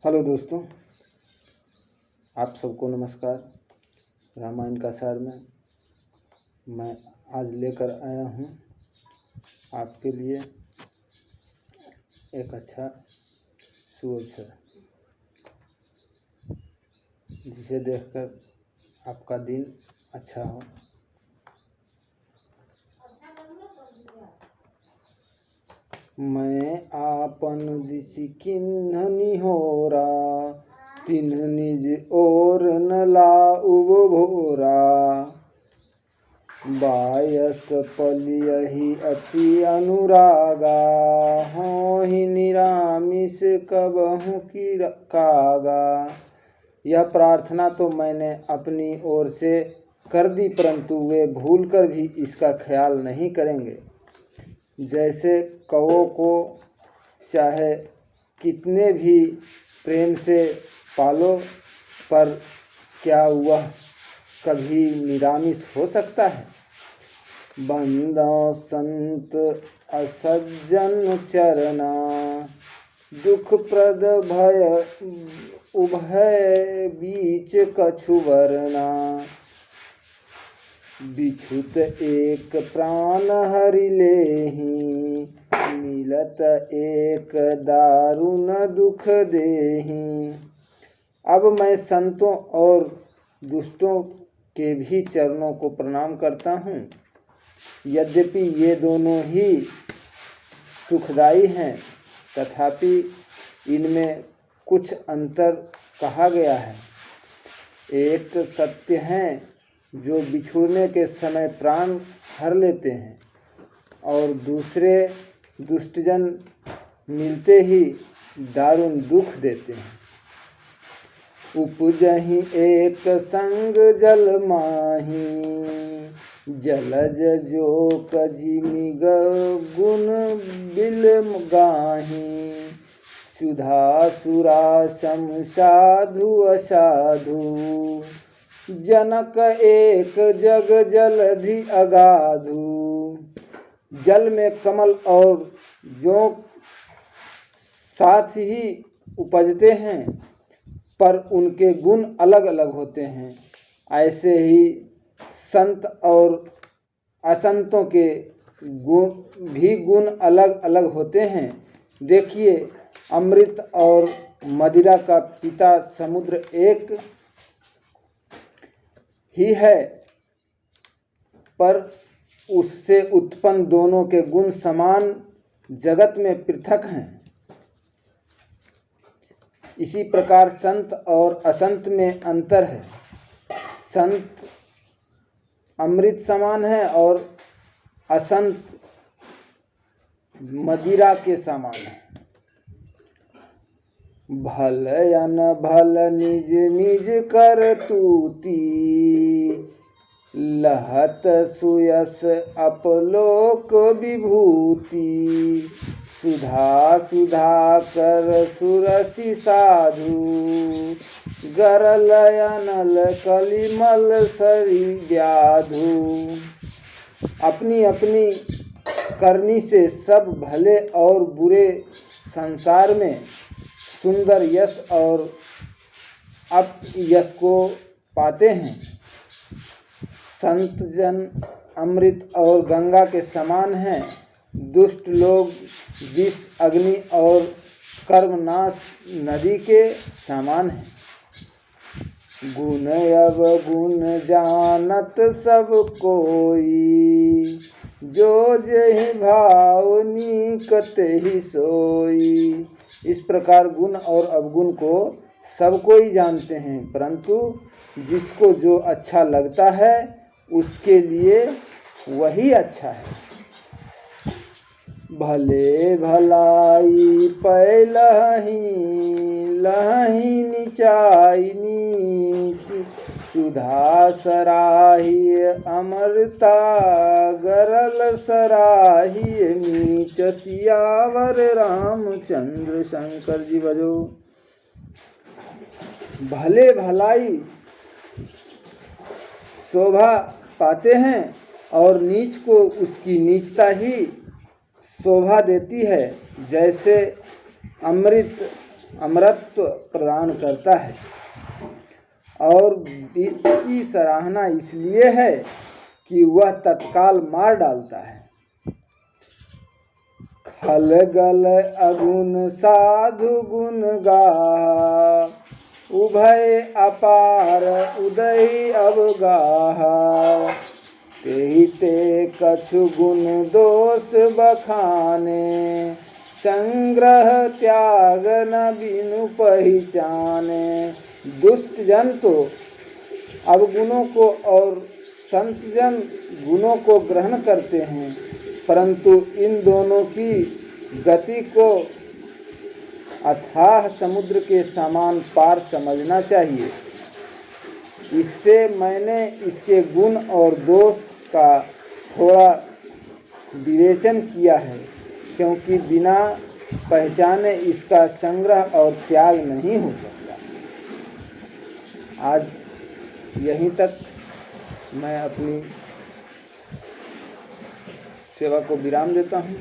Hello दोस्तों, आप सबको नमस्कार। रामायण का सार में मैं आज लेकर आया हूँ आपके लिए एक अच्छा सुअवसर, जिसे देखकर आपका दिन अच्छा हो। मैं आपन दिसि किन्ह निहोरा, तिन्ह निज ओर न लाउब भोरा। बायस पलियहि अति अनुरागा, होहि निरामिष कबहु की कागा। यह प्रार्थना तो मैंने अपनी ओर से कर दी, परंतु वे भूल कर भी इसका ख्याल नहीं करेंगे। जैसे कौओं को चाहे कितने भी प्रेम से पालो, पर क्या वह कभी निरामिष हो सकता है। बंदो संत असज्जन चरना, दुख प्रद भय उभय बीच कछु वरना। बिछुत एक प्राण हरि लेहि, मिलत एक दारुण दुख देहि। अब मैं संतों और दुष्टों के भी चरणों को प्रणाम करता हूँ। यद्यपि ये दोनों ही सुखदायी हैं, तथापि इनमें कुछ अंतर कहा गया है। एक सत्य हैं जो बिछुड़ने के समय प्राण हर लेते हैं, और दूसरे दुष्टजन मिलते ही दारुण दुख देते हैं। उपजहि एक संग जल माही, जलज जोक जिमिग गुण बिल गाही। सुधा सुरा सम साधु असाधु, जनक एक जग जलधि अगाधु। जल में कमल और जोंक साथ ही उपजते हैं, पर उनके गुण अलग अलग होते हैं। ऐसे ही संत और असंतों के गुण अलग अलग होते हैं। देखिए, अमृत और मदिरा का पिता समुद्र एक ही है, पर उससे उत्पन्न दोनों के गुण समान जगत में पृथक हैं। इसी प्रकार संत और असंत में अंतर है। संत अमृत समान है और असंत मदिरा के समान है। भल अन भल निज निज करतूती, लहत सुयस अपलोक विभूति। सुधा सुधा कर सुरसि साधु, गरल अनल कलिमल सरि व्याधु। अपनी अपनी करनी से सब भले और बुरे संसार में सुंदर यश और अपयश को पाते हैं। संत जन अमृत और गंगा के समान हैं। दुष्ट लोग विष अग्नि और कर्मनाश नदी के समान हैं। गुण अवगुण जानत सब कोई, जो जहि भाव नीकत ही सोई। इस प्रकार गुण और अवगुण को सब कोई जानते हैं, परंतु जिसको जो अच्छा लगता है उसके लिए वही अच्छा है। भले भलाई पैलहि, लहि नीचाई नीच। सुधा सराही अमृता, गरल सराही नीच। सियावर रामचंद्र शंकर जी बजो। भले भलाई शोभा पाते हैं और नीच को उसकी नीचता ही शोभा देती है। जैसे अमृत अमरत्व प्रदान करता है और इसकी सराहना इसलिए है कि वह तत्काल मार डालता है। खलगल अगुन साधु गुण गाहा, उभय अपार उदय अवगाहा, तेहि ते कछु गुण दोष बखाने, संग्रह त्याग न बिनु पहचाने। दुष्ट जन तो अवगुणों को और संत जन गुणों को ग्रहण करते हैं, परंतु इन दोनों की गति को अथाह समुद्र के समान पार समझना चाहिए। इससे मैंने इसके गुण और दोष का थोड़ा विवेचन किया है, क्योंकि बिना पहचाने इसका संग्रह और त्याग नहीं हो सकता। आज यहीं तक मैं अपनी सेवा को विराम देता हूँ।